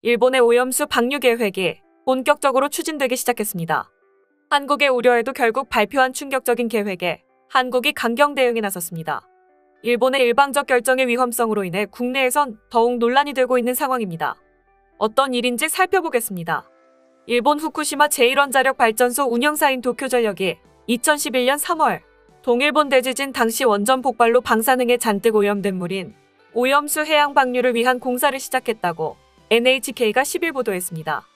일본의 오염수 방류 계획이 본격적으로 추진되기 시작했습니다. 한국의 우려에도 결국 발표한 충격적인 계획에 한국이 강경 대응에 나섰습니다. 일본의 일방적 결정의 위험성으로 인해 국내에선 더욱 논란이 되고 있는 상황입니다. 어떤 일인지 살펴보겠습니다. 일본 후쿠시마 제1원자력 발전소 운영사인 도쿄전력이 2011년 3월 동일본 대지진 당시 원전 폭발로 방사능에 잔뜩 오염된 물인 오염수 해양 방류를 위한 공사를 시작했다고 NHK가 10일 보도했습니다.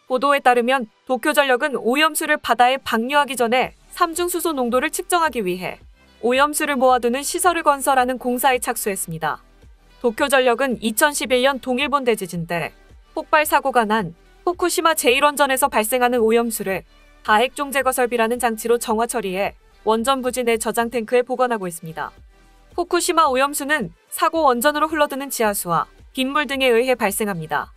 보도에 따르면 도쿄전력은 오염수를 바다에 방류하기 전에 삼중수소 농도를 측정하기 위해 오염수를 모아두는 시설을 건설하는 공사에 착수했습니다. 도쿄전력은 2011년 동일본 대지진 때 폭발 사고가 난 후쿠시마 제1원전에서 발생하는 오염수를 다핵종 제거 설비라는 장치로 정화 처리해 원전 부지 내 저장 탱크에 보관하고 있습니다. 후쿠시마 오염수는 사고 원전으로 흘러드는 지하수와 빗물 등에 의해 발생합니다.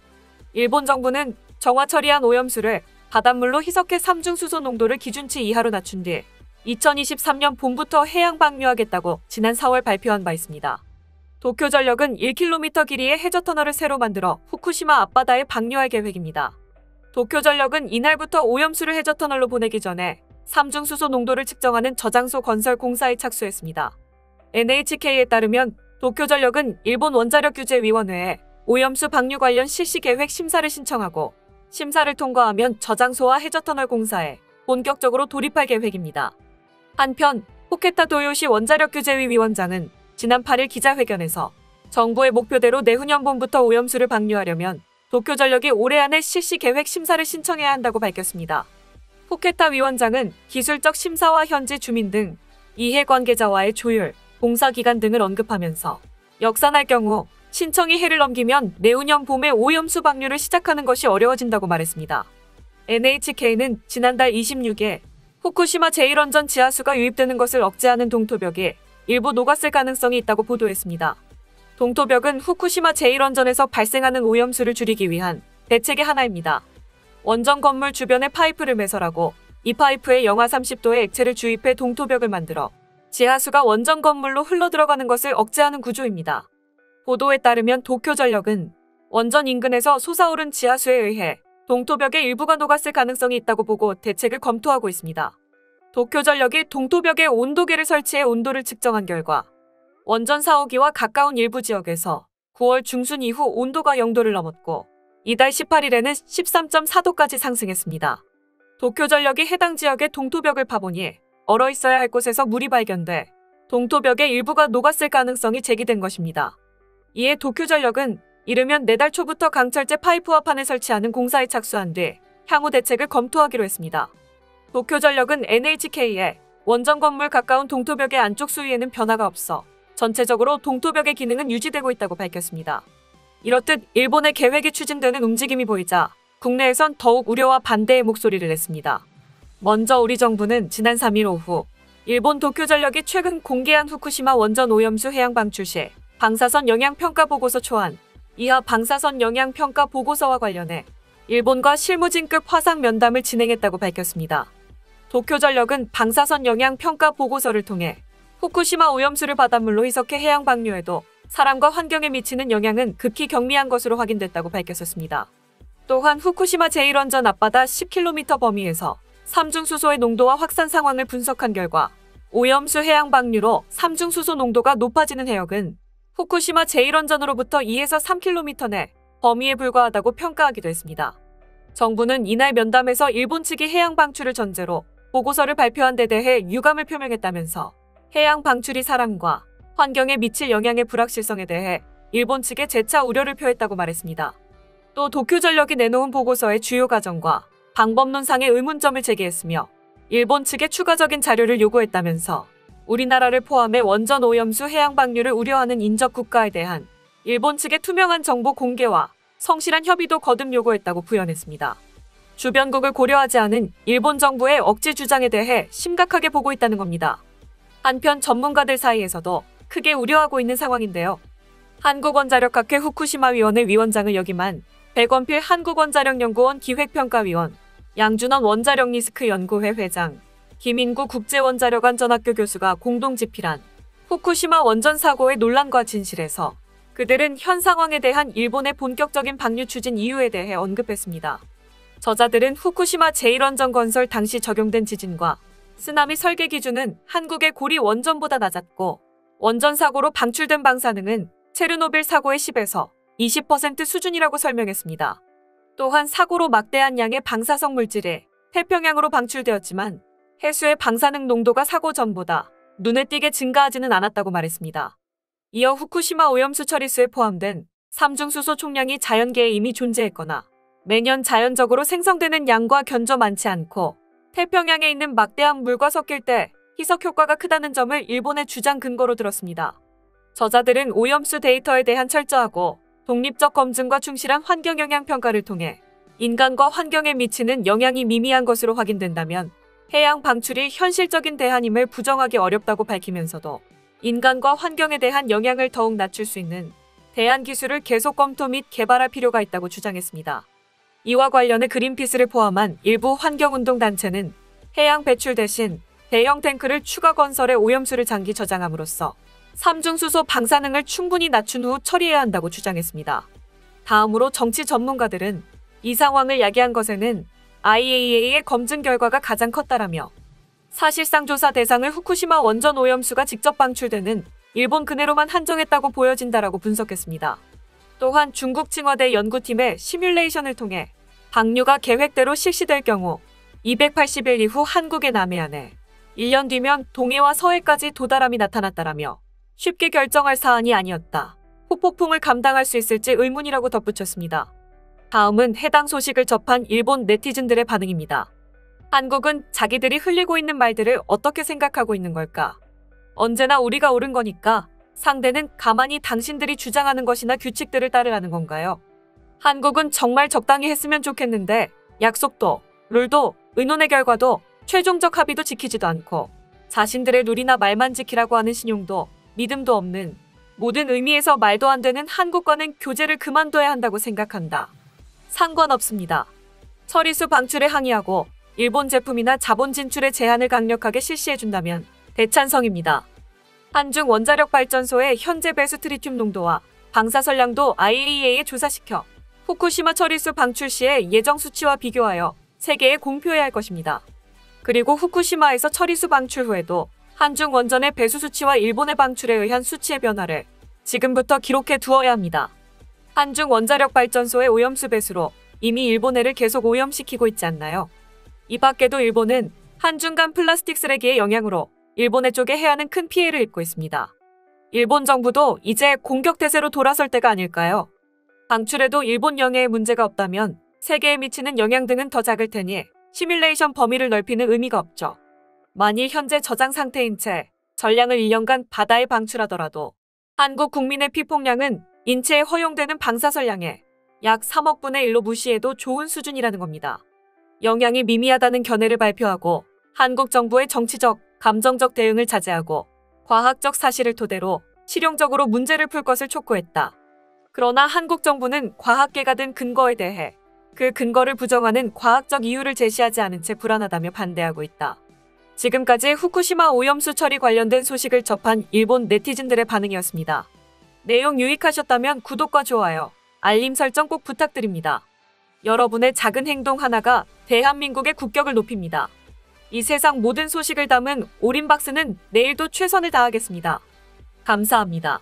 일본 정부는 정화 처리한 오염수를 바닷물로 희석해 삼중수소 농도를 기준치 이하로 낮춘 뒤 2023년 봄부터 해양 방류하겠다고 지난 4월 발표한 바 있습니다. 도쿄전력은 1km 길이의 해저터널을 새로 만들어 후쿠시마 앞바다에 방류할 계획입니다. 도쿄전력은 이날부터 오염수를 해저터널로 보내기 전에 삼중수소 농도를 측정하는 저장소 건설 공사에 착수했습니다. NHK에 따르면 도쿄전력은 일본 원자력규제위원회에 오염수 방류 관련 실시 계획 심사를 신청하고 심사를 통과하면 저장소와 해저터널 공사에 본격적으로 돌입할 계획입니다. 한편 후케타 도요시 원자력규제위 위원장은 지난 8일 기자회견에서 정부의 목표대로 내후년 봄부터 오염수를 방류하려면 도쿄전력이 올해 안에 실시 계획 심사를 신청해야 한다고 밝혔습니다. 후케타 위원장은 기술적 심사와 현지 주민 등 이해관계자와의 조율, 공사기간 등을 언급하면서 역산할 경우 신청이 해를 넘기면 내후년 봄에 오염수 방류를 시작하는 것이 어려워진다고 말했습니다. NHK는 지난달 26일 후쿠시마 제1원전 지하수가 유입되는 것을 억제하는 동토벽이 일부 녹았을 가능성이 있다고 보도했습니다. 동토벽은 후쿠시마 제1원전에서 발생하는 오염수를 줄이기 위한 대책의 하나입니다. 원전 건물 주변에 파이프를 매설하고 이 파이프에 영하 30도의 액체를 주입해 동토벽을 만들어 지하수가 원전 건물로 흘러들어가는 것을 억제하는 구조입니다. 보도에 따르면 도쿄전력은 원전 인근에서 솟아오른 지하수에 의해 동토벽의 일부가 녹았을 가능성이 있다고 보고 대책을 검토하고 있습니다. 도쿄전력이 동토벽에 온도계를 설치해 온도를 측정한 결과 원전 사호기와 가까운 일부 지역에서 9월 중순 이후 온도가 0도를 넘었고 이달 18일에는 13.4도까지 상승했습니다. 도쿄전력이 해당 지역의 동토벽을 파보니 얼어있어야 할 곳에서 물이 발견돼 동토벽의 일부가 녹았을 가능성이 제기된 것입니다. 이에 도쿄전력은 이르면 내달 초부터 강철제 파이프와 판을 설치하는 공사에 착수한 뒤 향후 대책을 검토하기로 했습니다. 도쿄전력은 NHK에 원전 건물 가까운 동토벽의 안쪽 수위에는 변화가 없어 전체적으로 동토벽의 기능은 유지되고 있다고 밝혔습니다. 이렇듯 일본의 계획이 추진되는 움직임이 보이자 국내에선 더욱 우려와 반대의 목소리를 냈습니다. 먼저 우리 정부는 지난 3일 오후 일본 도쿄전력이 최근 공개한 후쿠시마 원전 오염수 해양 방출 시 방사선 영향평가 보고서 초안, 이하 방사선 영향평가 보고서와 관련해 일본과 실무진급 화상 면담을 진행했다고 밝혔습니다. 도쿄전력은 방사선 영향평가 보고서를 통해 후쿠시마 오염수를 바닷물로 희석해 해양 방류에도 사람과 환경에 미치는 영향은 극히 경미한 것으로 확인됐다고 밝혔습니다. 또한 후쿠시마 제1원전 앞바다 10km 범위에서 삼중수소의 농도와 확산 상황을 분석한 결과 오염수 해양 방류로 삼중수소 농도가 높아지는 해역은 후쿠시마 제1원전으로부터 2에서 3km 내 범위에 불과하다고 평가하기도 했습니다. 정부는 이날 면담에서 일본 측이 해양 방출을 전제로 보고서를 발표한 데 대해 유감을 표명했다면서 해양 방출이 사람과 환경에 미칠 영향의 불확실성에 대해 일본 측에 재차 우려를 표했다고 말했습니다. 또 도쿄전력이 내놓은 보고서의 주요 과정과 방법론상의 의문점을 제기했으며 일본 측에 추가적인 자료를 요구했다면서 우리나라를 포함해 원전 오염수 해양 방류를 우려하는 인접 국가에 대한 일본 측의 투명한 정보 공개와 성실한 협의도 거듭 요구했다고 부연했습니다. 주변국을 고려하지 않은 일본 정부의 억지 주장에 대해 심각하게 보고 있다는 겁니다. 한편 전문가들 사이에서도 크게 우려하고 있는 상황인데요. 한국원자력학회 후쿠시마위원회 위원장을 역임한 백원필 한국원자력연구원 기획평가위원, 양준원 원자력리스크연구회 회장, 김인구 국제원자력안전학교 교수가 공동 집필한 후쿠시마 원전 사고의 논란과 진실에서 그들은 현 상황에 대한 일본의 본격적인 방류 추진 이유에 대해 언급했습니다. 저자들은 후쿠시마 제1원전 건설 당시 적용된 지진과 쓰나미 설계 기준은 한국의 고리 원전보다 낮았고 원전 사고로 방출된 방사능은 체르노빌 사고의 10에서 20% 수준이라고 설명했습니다. 또한 사고로 막대한 양의 방사성 물질이 태평양으로 방출되었지만 해수의 방사능 농도가 사고 전보다 눈에 띄게 증가하지는 않았다고 말했습니다. 이어 후쿠시마 오염수 처리수에 포함된 삼중수소 총량이 자연계에 이미 존재했거나 매년 자연적으로 생성되는 양과 견저 많지 않고 태평양에 있는 막대한 물과 섞일 때 희석 효과가 크다는 점을 일본의 주장 근거로 들었습니다. 저자들은 오염수 데이터에 대한 철저하고 독립적 검증과 충실한 환경영향평가를 통해 인간과 환경에 미치는 영향이 미미한 것으로 확인된다면 해양 방출이 현실적인 대안임을 부정하기 어렵다고 밝히면서도 인간과 환경에 대한 영향을 더욱 낮출 수 있는 대안 기술을 계속 검토 및 개발할 필요가 있다고 주장했습니다. 이와 관련해 그린피스를 포함한 일부 환경운동단체는 해양 배출 대신 대형 탱크를 추가 건설해 오염수를 장기 저장함으로써 삼중수소 방사능을 충분히 낮춘 후 처리해야 한다고 주장했습니다. 다음으로 정치 전문가들은 이 상황을 야기한 것에는 IAEA의 검증 결과가 가장 컸다라며 사실상 조사 대상을 후쿠시마 원전 오염수가 직접 방출되는 일본 근해로만 한정했다고 보여진다라고 분석했습니다. 또한 중국 칭화대 연구팀의 시뮬레이션을 통해 방류가 계획대로 실시될 경우 280일 이후 한국의 남해안에 1년 뒤면 동해와 서해까지 도달함이 나타났다라며 쉽게 결정할 사안이 아니었다. 후폭풍을 감당할 수 있을지 의문이라고 덧붙였습니다. 다음은 해당 소식을 접한 일본 네티즌들의 반응입니다. 한국은 자기들이 흘리고 있는 말들을 어떻게 생각하고 있는 걸까? 언제나 우리가 옳은 거니까 상대는 가만히 당신들이 주장하는 것이나 규칙들을 따르라는 건가요? 한국은 정말 적당히 했으면 좋겠는데 약속도, 룰도, 의논의 결과도, 최종적 합의도 지키지도 않고 자신들의 룰이나 말만 지키라고 하는 신용도, 믿음도 없는 모든 의미에서 말도 안 되는 한국과는 교제를 그만둬야 한다고 생각한다. 상관없습니다. 처리수 방출에 항의하고 일본 제품이나 자본 진출의 제한을 강력하게 실시해준다면 대찬성입니다. 한중 원자력 발전소의 현재 배수 트리튬 농도와 방사선량도 IAEA에 조사시켜 후쿠시마 처리수 방출 시의 예정 수치와 비교하여 세계에 공표해야 할 것입니다. 그리고 후쿠시마에서 처리수 방출 후에도 한중 원전의 배수 수치와 일본의 방출에 의한 수치의 변화를 지금부터 기록해 두어야 합니다. 한중 원자력 발전소의 오염수 배수로 이미 일본해를 계속 오염시키고 있지 않나요? 이 밖에도 일본은 한중 간 플라스틱 쓰레기의 영향으로 일본해 쪽의 해안은 큰 피해를 입고 있습니다. 일본 정부도 이제 공격 태세로 돌아설 때가 아닐까요? 방출에도 일본 영해에 문제가 없다면 세계에 미치는 영향 등은 더 작을 테니 시뮬레이션 범위를 넓히는 의미가 없죠. 만일 현재 저장 상태인 채 전량을 1년간 바다에 방출하더라도 한국 국민의 피폭량은 인체에 허용되는 방사선량의 약 3억 분의 1로 무시해도 좋은 수준이라는 겁니다. 영향이 미미하다는 견해를 발표하고 한국 정부의 정치적, 감정적 대응을 자제하고 과학적 사실을 토대로 실용적으로 문제를 풀 것을 촉구했다. 그러나 한국 정부는 과학계가 든 근거에 대해 그 근거를 부정하는 과학적 이유를 제시하지 않은 채 불안하다며 반대하고 있다. 지금까지 후쿠시마 오염수 처리 관련된 소식을 접한 일본 네티즌들의 반응이었습니다. 내용 유익하셨다면 구독과 좋아요, 알림 설정 꼭 부탁드립니다. 여러분의 작은 행동 하나가 대한민국의 국격을 높입니다. 이 세상 모든 소식을 담은 올인박스는 내일도 최선을 다하겠습니다. 감사합니다.